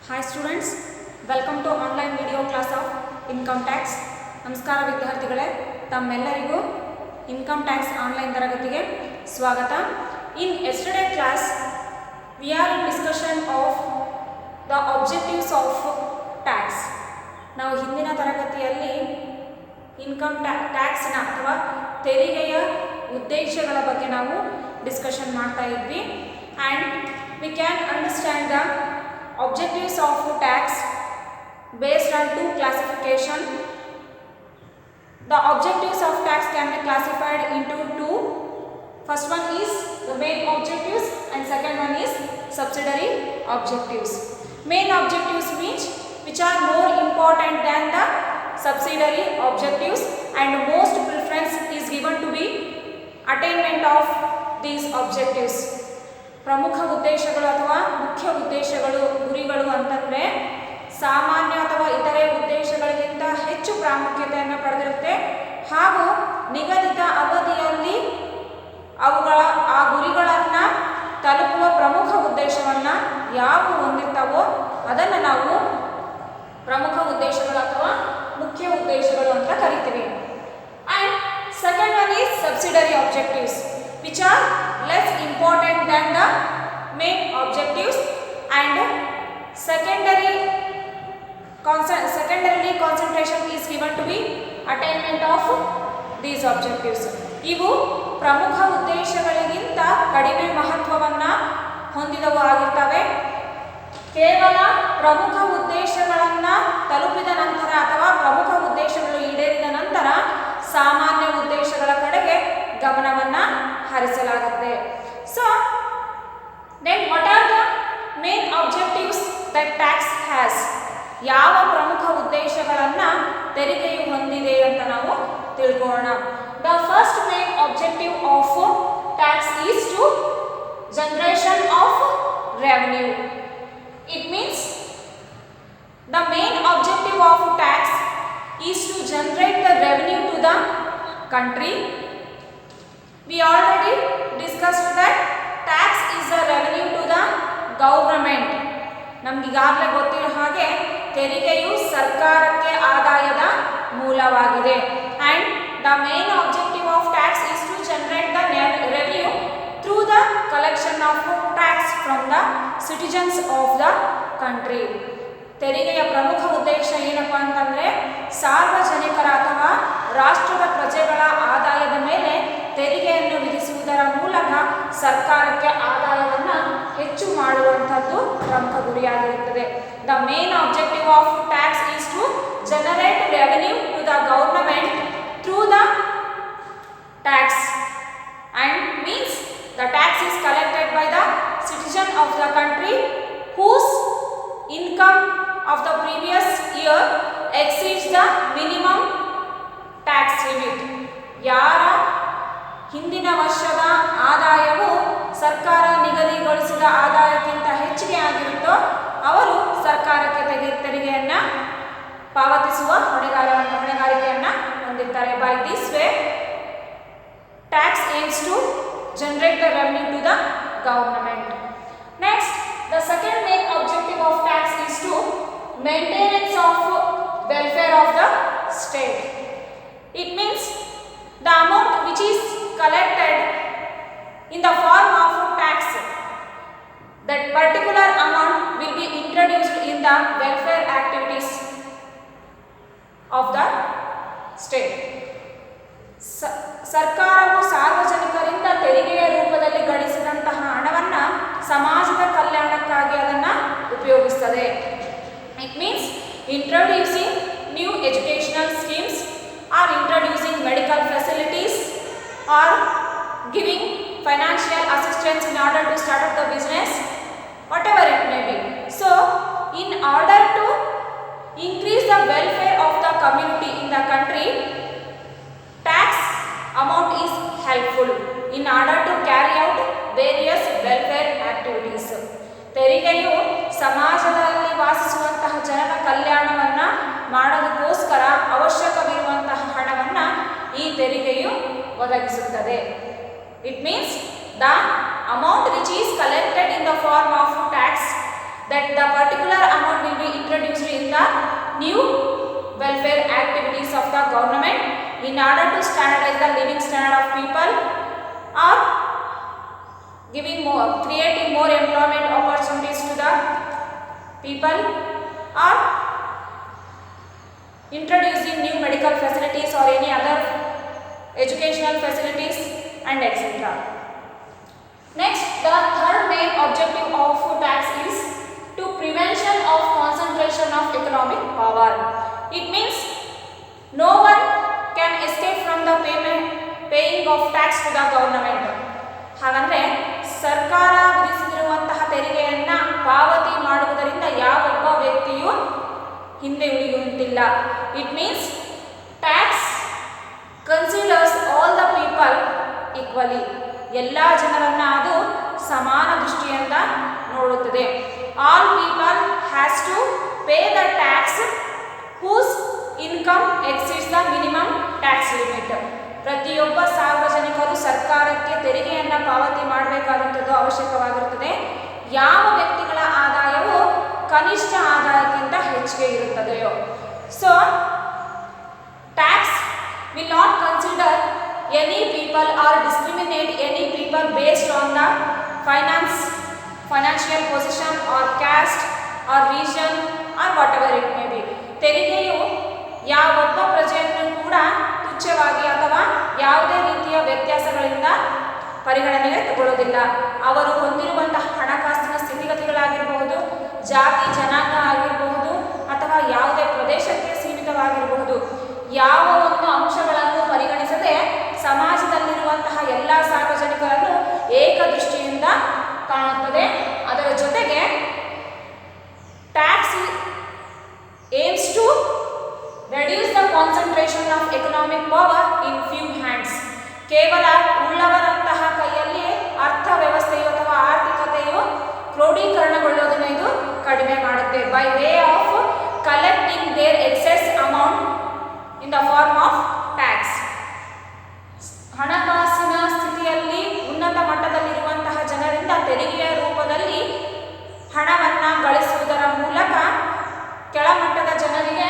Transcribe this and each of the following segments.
Hi students, welcome to online video class of income tax. ನಮಸ್ಕಾರ ವಿದ್ಯಾರ್ಥಿಗಳೇ, ತಮ್ಮೆಲ್ಲರಿಗೂ income tax online ತರಗತಿಗೆ ಸ್ವಾಗತ. In yesterday class we are in discussion of the objectives of tax. ನಾವು ಹಿಂದಿನ ತರಗತಿಯಲ್ಲಿ income ಟ್ಯಾಕ್ಸ್ನ ಅಥವಾ ತೆರಿಗೆಯ ಉದ್ದೇಶಗಳ ಬಗ್ಗೆ ನಾವು ಡಿಸ್ಕಷನ್ ಮಾಡ್ತಾ ಇದ್ವಿ. and we can understand the objectives of tax based on two classification. The objectives of tax can be classified into two. First one is the main objectives and second one is subsidiary objectives. Main objectives means which are more important than the subsidiary objectives and most preference is given to be attainment of these objectives. ಪ್ರಮುಖ ಉದ್ದೇಶಗಳು ಅಥವಾ ಮುಖ್ಯ ಉದ್ದೇಶಗಳು ಗುರಿಗಳು ಅಂತಂದರೆ ಸಾಮಾನ್ಯ ಅಥವಾ ಇತರೆ ಉದ್ದೇಶಗಳಿಗಿಂತ ಹೆಚ್ಚು ಪ್ರಾಮುಖ್ಯತೆಯನ್ನು ಪಡೆದಿರುತ್ತೆ ಹಾಗೂ ನಿಗದಿತ ಅವಧಿಯಲ್ಲಿ ಆ ಗುರಿಗಳನ್ನು ತಲುಪುವ ಪ್ರಮುಖ ಉದ್ದೇಶವನ್ನು ಯಾವ ಹೊಂದಿರ್ತಾವೋ ಅದನ್ನು ನಾವು ಪ್ರಮುಖ ಉದ್ದೇಶಗಳು ಅಥವಾ ಮುಖ್ಯ ಉದ್ದೇಶಗಳು ಅಂತ ಕರಿತೀವಿ. And second one is subsidiary objectives which are less important than the main objectives and secondarily concentration is given to be attainment of these objectives. ಇವು ಪ್ರಮುಖ ಉದ್ದೇಶಗಳಿಗಿಂತ ಕಡಿಮೆ ಮಹತ್ವವನ್ನು ಹೊಂದಿದವು ಆಗಿರ್ತವೆ. ಕೇವಲ ಪ್ರಮುಖ ಉದ್ದೇಶಗಳನ್ನು ತಲುಪಿದ ನಂತರ ಅಥವಾ ಪ್ರಮುಖ ಉದ್ದೇಶಗಳು ಈಡೇರಿದ ನಂತರ ಸಾಮಾನ್ಯ ಉದ್ದೇಶಗಳ ಕಡೆಗೆ ಗಮನವನ್ನು ಹರಿಸಲಾಗುತ್ತೆ. So then what are the main objectives that tax has? ಯಾವ ಪ್ರಮುಖ ಉದ್ದೇಶಗಳನ್ನು ತೆರಿಗೆಯು ಹೊಂದಿದೆ ಅಂತ ನಾವು ತಿಳ್ಕೊಳ್ಳೋಣ. The first main objective of tax is to generation of revenue. It means the main objective of tax is to generate the revenue to the country. We already discussed that tax is a revenue to the government. ನಮ್ಗೆ ಈಗಾಗಲೇ ಗೊತ್ತಿರೋ ಹಾಗೆ ತೆರಿಗೆಯು ಸರ್ಕಾರಕ್ಕೆ ಆದಾಯದ ಮೂಲವಾಗಿದೆ. and the main objective of tax is to generate the revenue through the collection of tax from the citizens of the country. ತೆರಿಗೆಯ ಪ್ರಮುಖ ಉದ್ದೇಶ ಏನಪ್ಪ ಅಂತಂದರೆ ಸಾರ್ವಜನಿಕರ ಅಥವಾ ರಾಷ್ಟ್ರದ ಪ್ರಜೆಗಳ ಆದಾಯದ ಮೇಲೆ ತೆರಿಗೆಯನ್ನು ವಿಧಿಸುವುದರ ಮೂಲಕ ಸರ್ಕಾರಕ್ಕೆ ಆದಾಯವನ್ನು ಹೆಚ್ಚು ಮಾಡುವಂಥದ್ದು ಪ್ರಮುಖ ಗುರಿಯಾಗಿರುತ್ತದೆ. The main objective of tax is to generate revenue to the government through the tax and means the tax is collected by the citizen of the country whose income of the previous year exceeds the minimum tax limit. ಯಾರ ಹಿಂದಿನ ವರ್ಷದ ಆದಾಯವು ಸರ್ಕಾರ ನಿಗದಿಗೊಳಿಸಿದ ಆದಾಯಕ್ಕಿಂತ ಹೆಚ್ಚಿಗೆ ಆಗಿರುತ್ತೋ ಅವರು ಸರ್ಕಾರಕ್ಕೆ ತೆರಿಗೆಯನ್ನು ಪಾವತಿಸುವ ಹೊಣೆಗಾರಿಕೆಯನ್ನು ಹೊಂದಿರ್ತಾರೆ. By this way tax aims to generate the revenue to the government. Next, the second main objective of tax is to maintenance of welfare of the state. It means the amount which is collected in the form of tax, that particular amount will be introduced in the welfare activities of the state. ಸರ್ಕಾರವು ಸಾರ್ವಜನಿಕರಿಂದ ತೆರಿಗೆಯ ರೂಪದಲ್ಲಿ ಗಳಿಸಿದಂತಹ ಹಣವನ್ನು ಸಮಾಜದ ಕಲ್ಯಾಣಕ್ಕಾಗಿ ಅದನ್ನು ಉಪಯೋಗಿಸ್ತದೆ. It means introducing new educational schemes or introducing medical facilities or giving financial assistance in order to start up the business, whatever it may be. So in order to increase the welfare of the community in the country, tax amount is helpful in order to carry out various welfare activities. ತೆರಿಗೆಯು ಸಮಾಜದಲ್ಲಿ ವಾಸಿಸುವಂತಹ ಜನರ ಕಲ್ಯಾಣವನ್ನು ಮಾಡೋದಕ್ಕೋಸ್ಕರ ಅವಶ್ಯಕವಿರುವಂತಹ ಹಣವನ್ನು ಈ ತೆರಿಗೆಯು ಒದಗಿಸುತ್ತದೆ. It means the amount which is collected in the form of tax, that the particular amount new welfare activities of the government in order to standardize the living standard of people, or creating more employment opportunities to the people, or introducing new medical facilities or any other educational facilities, and etc. Next, the third main objective of tax is to prevention of concentration of economic power. It means no one can escape from the paying of tax to the government. ಹಾಗಂದ್ರೆ ಸರ್ಕಾರ ವಿಧಿಸಿರುವಂತಹ ತೆರಿಗೆಯನ್ನ ಪಾವತಿ ಮಾಡುವುದರಿಂದ ಯಾವೊಬ್ಬ ವ್ಯಕ್ತಿಯು ಹಿಂದೆ ಉಳಿಯುವಂತಿಲ್ಲ. It means tax considers all the people equally. ಎಲ್ಲ ಜನರನ್ನ ಅದು ಸಮಾನ ದೃಷ್ಟಿಯಿಂದ ನೋಡುತ್ತದೆ. All people has to pay the tax whose income exceeds the minimum tax limit. ಪ್ರತಿಯೊಬ್ಬ ಸಾರ್ವಜನಿಕರು ಸರ್ಕಾರಕ್ಕೆ ತೆರಿಗೆಯನ್ನು ಪಾವತಿ ಮಾಡಬೇಕಾದಂಥದ್ದು ಅವಶ್ಯಕವಾಗಿರುತ್ತದೆ. ಯಾವ ವ್ಯಕ್ತಿಗಳ ಆದಾಯವು ಕನಿಷ್ಠ ಆದಾಯಕ್ಕಿಂತ ಹೆಚ್ಚಿಗೆ ಇರುತ್ತದೆಯೋ. So tax will not consider any people or discriminate any people based on the financial position or caste or region or whatever it may be. ತೆರಿಗೆಯು ಯಾವೊಬ್ಬ ಪ್ರಜೆಯನ್ನು ಕೂಡ ತುಚ್ಛವಾಗಿ ಅಥವಾ ಯಾವುದೇ ರೀತಿಯ ವ್ಯತ್ಯಾಸಗಳಿಂದ ಪರಿಗಣನೆಗೆ ತಗೊಳ್ಳೋದಿಲ್ಲ. ಅವರು ಹೊಂದಿರುವಂತಹ ಹಣಕಾಸಿನ ಸ್ಥಿತಿಗತಿಗಳಾಗಿರಬಹುದು, ಜಾತಿ ಜನಾಂಗ ಆಗಿರಬಹುದು, ಅಥವಾ ಯಾವುದೇ ಪ್ರದೇಶಕ್ಕೆ ಸೀಮಿತವಾಗಿರಬಹುದು, ಯಾವ ಒಂದು ಅಂಶಗಳನ್ನು ಪರಿಗಣಿಸದೆ ಸಮಾಜದಲ್ಲಿರುವಂತಹ ಎಲ್ಲ ಸಾರ್ವಜನಿಕರನ್ನು ಏಕದೃಷ್ಟಿಯಿಂದ ಕಾಣುತ್ತದೆ. ಅದರ ಜೊತೆಗೆ tax aims to reduce the concentration of economic power in few hands. ಕೇವಲ ಉಳ್ಳವರಂತಹ ಕೈಯಲ್ಲಿ ಅರ್ಥವ್ಯವಸ್ಥೆಯು ಅಥವಾ ಆರ್ಥಿಕತೆಯು ಕ್ರೋಢೀಕರಣಗೊಳ್ಳುವುದನ್ನು ಇದು ಕಡಿಮೆ ಮಾಡುತ್ತೆ. By way of collecting their excess amount in the form of tax. ಹಣಕಾಸಿನ ಸ್ಥಿತಿಯಲ್ಲಿ ಉನ್ನತ ಮಟ್ಟದಲ್ಲಿರುವಂತಹ ಜನರಿಂದ ತೆರಿಗೆಯ ರೂಪದಲ್ಲಿ ಹಣವನ್ನು ಗಳಿಸುವುದರ ಮೂಲಕ ಕೆಳಮಟ್ಟದ ಜನರಿಗೆ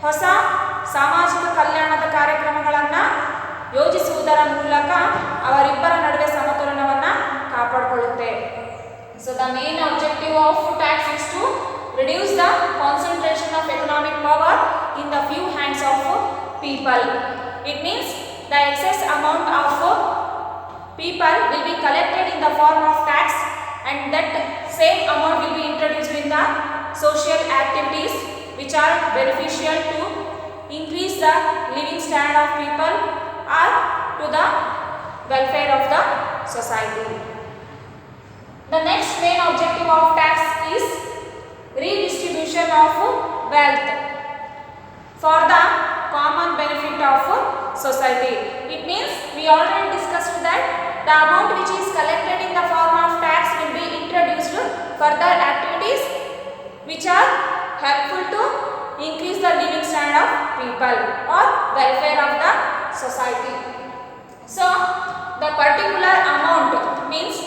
ಹೊಸ ಸಾಮಾಜಿಕ ಕಲ್ಯಾಣದ ಕಾರ್ಯಕ್ರಮಗಳನ್ನು ಯೋಜಿಸುವುದರ ಮೂಲಕ ಅವರಿಬ್ಬರ ನಡುವೆ ಸಮತೋಲನವನ್ನು ಕಾಪಾಡಿಕೊಳ್ಳುತ್ತೆ. So the main objective of tax is to reduce the concentration of economic power in the few hands of people. It means the excess amount of people will be collected in the form of tax and that same amount will be introduced in the social activities which are beneficial to increase the living standard of people or to the welfare of the society. The next main objective of tax is redistribution of wealth for the common benefit of society. It means we already discussed that the amount which is collected in the form of tax will be introduced further activities which are helpful to increase the living standard of people or welfare of the society. So the particular amount means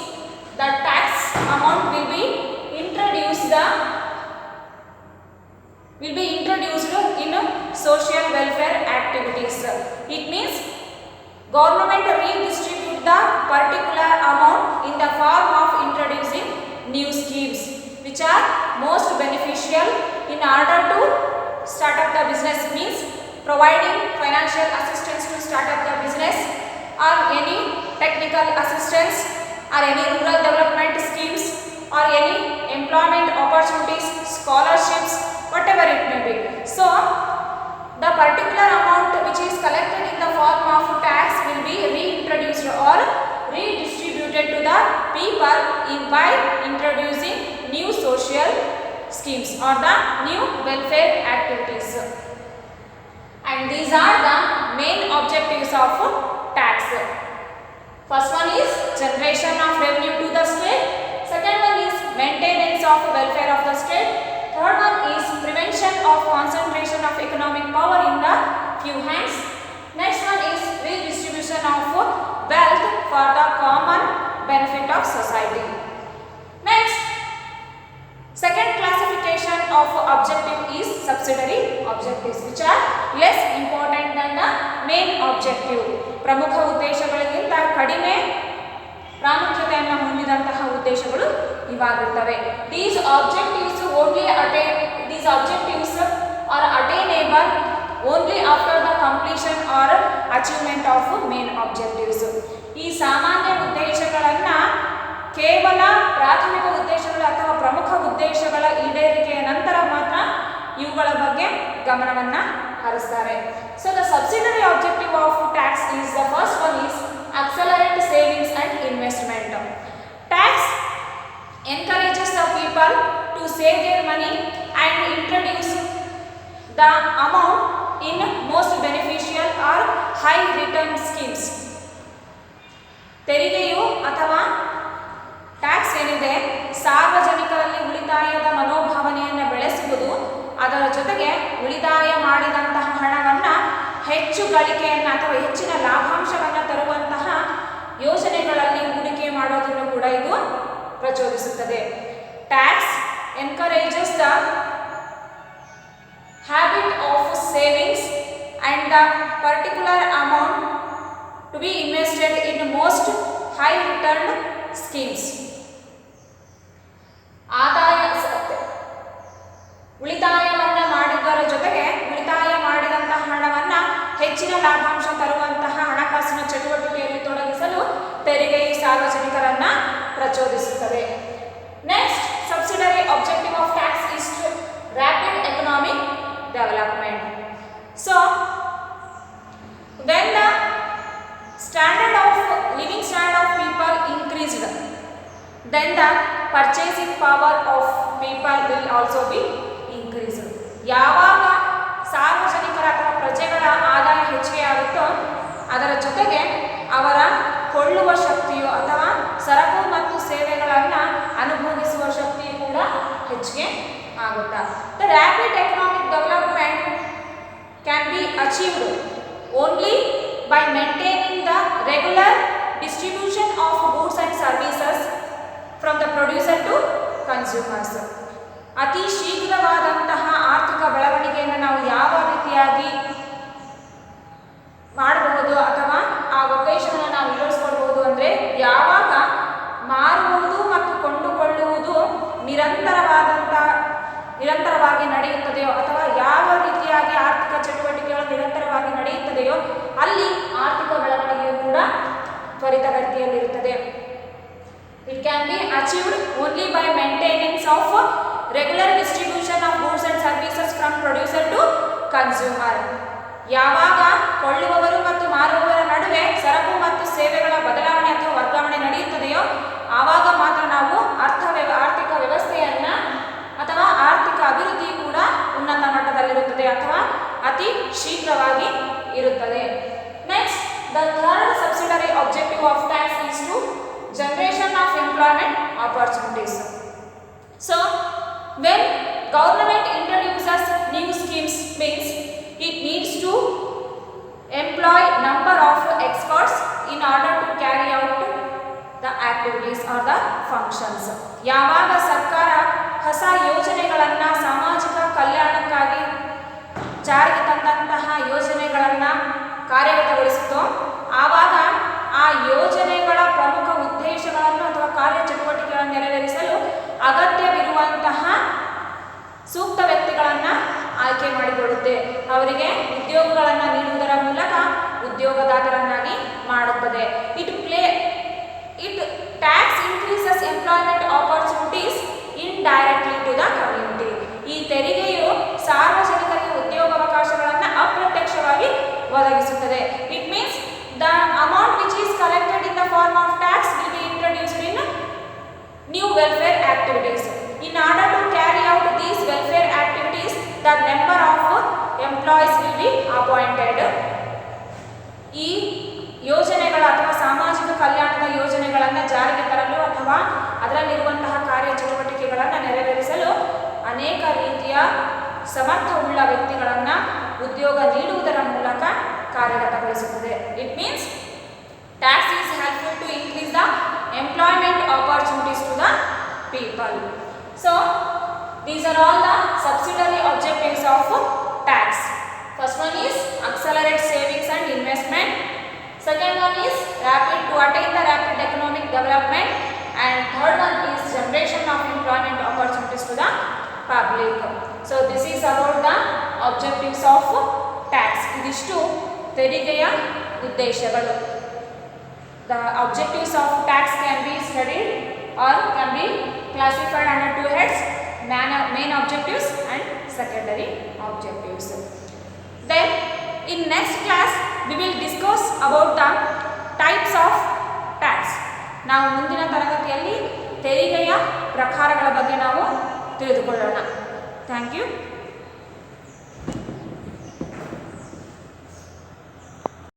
the tax amount will be introduced in social welfare activities. It means government redistribute the particular amount in the form of introducing new schemes which are most beneficial in order to start up the business. Means providing financial assistance to start up the business or any technical assistance or any rural development schemes or any employment opportunities, scholarships, whatever it may be. So the particular amount which is collected in the form of tax will be reintroduced or redistributed to the people by introducing new social schemes or the new welfare activities. And these are the main objectives of tax. First one is generation of revenue to the state. Second one is maintenance of welfare of the state. Third one is prevention of concentration of economic power in the few hands. Next one is redistribution of wealth for the common benefit of society. Next, second classification of objective is subsidiary objectives which are less important than the main objective. ಪ್ರಮುಖ ಉದ್ದೇಶಗಳಿಗಿಂತ ಕಡಿಮೆ ಪ್ರಾಮುಖ್ಯತೆಯನ್ನು ಹೊಂದಿದಂತಹ ಉದ್ದೇಶಗಳು ಇವಾಗಿರ್ತವೆ. These objectives are attainable only after the completion or achievement of main objectives. ಈ ಸಾಮಾನ್ಯ ಉದ್ದೇಶಗಳನ್ನ ಕೇವಲ ಪ್ರಾಥಮಿಕ ಉದ್ದೇಶಗಳು ಅಥವಾ ಪ್ರಮುಖ ಉದ್ದೇಶಗಳ ಈಡೇರಿಕೆಯ ನಂತರ ಮಾತ್ರ ಇವುಗಳ ಬಗ್ಗೆ ಗಮನವನ್ನು ಹರಿಸ್ತಾರೆ. So the subsidiary objective of tax is the first one is accelerate savings and investment. Tax encourages the people to save their money and introduce the amount in most beneficial or high return schemes. ತೆರಿಗೆಯು ಅಥವಾ tax ಏನಿದೆ ಸಾರ್ವಜನಿಕರಲ್ಲಿ ಉಳಿತಾಯದ ಮನೋಭಾವನೆಯನ್ನು ಬೆಳೆಸುವುದು, ಅದರ ಜೊತೆಗೆ ಉಳಿತಾಯ ಮಾಡಿದಂತಹ ಹಣವನ್ನು ಹೆಚ್ಚು ಗಳಿಕೆಯನ್ನು ಅಥವಾ ಹೆಚ್ಚಿನ ಲಾಭಾಂಶವನ್ನು ತರುವಂತಹ ಯೋಜನೆಗಳಲ್ಲಿ ಹೂಡಿಕೆ ಮಾಡೋದನ್ನು ಕೂಡ ಇದು ಪ್ರಚೋದಿಸುತ್ತದೆ. Tax encourages the habit of savings and the particular amount to be invested in most high return schemes. ಉಳಿತಾಯವನ್ನು ಮಾಡಿದರ ಜೊತೆಗೆ ಉಳಿತಾಯ ಮಾಡಿದಂತಹ ಹಣವನ್ನು ಹೆಚ್ಚಿನ ಲಾಭಾಂಶ ತರುವಂತಹ ಹಣಕಾಸಿನ ಚಟುವಟಿಕೆಯಲ್ಲಿ ತೊಡಗಿಸಲು ತೆರಿಗೆಯು ಸಾರ್ವಜನಿಕರನ್ನು ಪ್ರಚೋದಿಸುತ್ತದೆ. Next subsidiary objective of tax is rapid economic development. So when the living standard of people increased, then the purchasing power of people will also be increased. ಯಾವಾಗ ಸಾರ್ವಜನಿಕರ ಅಥವಾ ಪ್ರಜೆಗಳ ಆದಾಯ ಹೆಚ್ಚಿಗೆ ಆಗುತ್ತೋ ಅದರ ಜೊತೆಗೆ ಅವರ ಕೊಳ್ಳುವ ಶಕ್ತಿಯು ಅಥವಾ ಸರಕು ಮತ್ತು ಸೇವೆಗಳನ್ನು ಅನುಭವಿಸುವ ಶಕ್ತಿಯು ಕೂಡ ಹೆಚ್ಚಿಗೆ ಆಗುತ್ತಾ. The rapid economic development can be achieved only by maintaining the regular distribution of goods and services from the producer to consumers. ಅತಿ ಶೀಘ್ರವಾದಂತಹ ಆರ್ಥಿಕ ಬೆಳವಣಿಗೆಯನ್ನು ನಾವು ಯಾವ ರೀತಿಯಾಗಿ ಮಾಡಬಹುದು ಅಥವಾ ಆ ಉದ್ದೇಶವನ್ನು ನಾವು ಈಡೇರಿಸಿಕೊಳ್ಳಬಹುದು ಅಂದರೆ ಯಾವಾಗ ಮಾರುವುದು ಮತ್ತು ಕೊಂಡುಕೊಳ್ಳುವುದು ನಿರಂತರವಾಗಿ ನಡೆಯುತ್ತದೆಯೋ ಅಥವಾ ಯಾವ ರೀತಿಯಾಗಿ ಆರ್ಥಿಕ ಚಟುವಟಿಕೆಗಳು ನಿರಂತರವಾಗಿ ನಡೆಯುತ್ತದೆಯೋ ಅಲ್ಲಿ ಆರ್ಥಿಕ ಬೆಳವಣಿಗೆಯು ಕೂಡ ತ್ವರಿತಗತಿಯಲ್ಲಿರುತ್ತದೆ. It can be achieved only by maintenance of regular distribution of goods and services from producer to consumer. ಯಾವಾಗ ಕೊಳ್ಳುವವರು ಮತ್ತು ಮಾರುವವರ ನಡುವೆ ಸರಕು ಮತ್ತು ಸೇವೆಗಳ ಬದಲಾವಣೆ ಅಥವಾ ವರ್ಗಾವಣೆ ನಡೆಯುತ್ತದೆಯೋ ಆವಾಗ ಮಾತ್ರ ನಾವು ಆರ್ಥಿಕ ವ್ಯವಸ್ಥೆಯನ್ನು ಅಥವಾ ಆರ್ಥಿಕ ಅಭಿವೃದ್ಧಿ ಕೂಡ ಉನ್ನತ ಮಟ್ಟದಲ್ಲಿರುತ್ತದೆ ಅಥವಾ ಅತಿ ಶೀಘ್ರವಾಗಿ ಇರುತ್ತದೆ. Next the third subsidiary objective of tax is to generation of employment opportunities. So when government introduces new schemes means it needs to employ number of experts in order to carry out the activities or the functions. ಯಾವಾಗ ಸರ್ಕಾರ ಹೊಸ ಯೋಜನೆಗಳನ್ನು ಸಾಮಾಜಿಕ ಕಲ್ಯಾಣಕ್ಕಾಗಿ ಜಾರಿಗೆ ತಂದಂತಹ ಯೋಜನೆಗಳನ್ನು ಕಾರ್ಯಗತಗೊಳಿಸುತ್ತೋ ಆವಾಗ ಆ ಯೋಜನೆಗಳ ಪ್ರಮುಖ ಉದ್ದೇಶಗಳನ್ನು ಅಥವಾ ಕಾರ್ಯಚಟುವಟಿಕೆಗಳನ್ನು ನೆರವೇರಿಸಲು ಅಗತ್ಯವಿರುವಂತಹ ಸೂಕ್ತ ವ್ಯಕ್ತಿಗಳನ್ನು ಆಯ್ಕೆ ಮಾಡಿಕೊಳ್ಳುತ್ತೆ. ಅವರಿಗೆ ಉದ್ಯೋಗಗಳನ್ನು ನೀಡುವುದರ ಮೂಲಕ ಉದ್ಯೋಗದಾತರನ್ನಾಗಿ ಮಾಡುತ್ತದೆ. It tax increases employment opportunities indirectly to the community. ಈ ತೆರಿಗೆಯು ಸಾರ್ವಜನಿಕರಿಗೆ ಉದ್ಯೋಗಾವಕಾಶಗಳನ್ನು ಅಪ್ರತ್ಯಕ್ಷವಾಗಿ ಒದಗಿಸುತ್ತದೆ. It means the amount which is collected in the form of tax will be introduced in new welfare activities. In order to carry out these welfare activities the number of employees will be appointed. ಈ ಯೋಜನೆಗಳ ಅಥವಾ ಸಾಮಾಜಿಕ ಕಲ್ಯಾಣದ ಯೋಜನೆಗಳನ್ನು ಜಾರಿಗೆ ತರಲು ಅಥವಾ ಅದರಲ್ಲಿರುವಂತಹ ಕಾರ್ಯಚಟುವಟಿಕೆಗಳನ್ನು ನೆರವೇರಿಸಲು ಅನೇಕ ರೀತಿಯ ಸಮರ್ಥವುಳ್ಳ ವ್ಯಕ್ತಿಗಳನ್ನು ಉದ್ಯೋಗ ನೀಡುವುದರ ಮೂಲಕ ಕಾರ್ಯಗತಗೊಳಿಸುತ್ತದೆ. It means tax is helpful to increase the employment opportunities to the people. So These are all the subsidiary objectives of tax. First one is accelerate savings and investment. Second one is to attain the rapid economic development. And third one is generation of employment opportunities to the public. So this is about the objectives of tax. ಇದಿಷ್ಟು ತೆರಿಗೆಯ ಉದ್ದೇಶಗಳು. The objectives of tax can be studied or can be classified under two heads: main objectives and secondary objectives. Then in next class we will discuss about the types of tax. ನಾವು ಮುಂದಿನ ತರಗತಿಯಲ್ಲಿ ತೆರಿಗೆಯ ಪ್ರಕಾರಗಳ ಬಗ್ಗೆ ನಾವು ತಿಳಿದುಕೊಳ್ಳೋಣ. Thank you.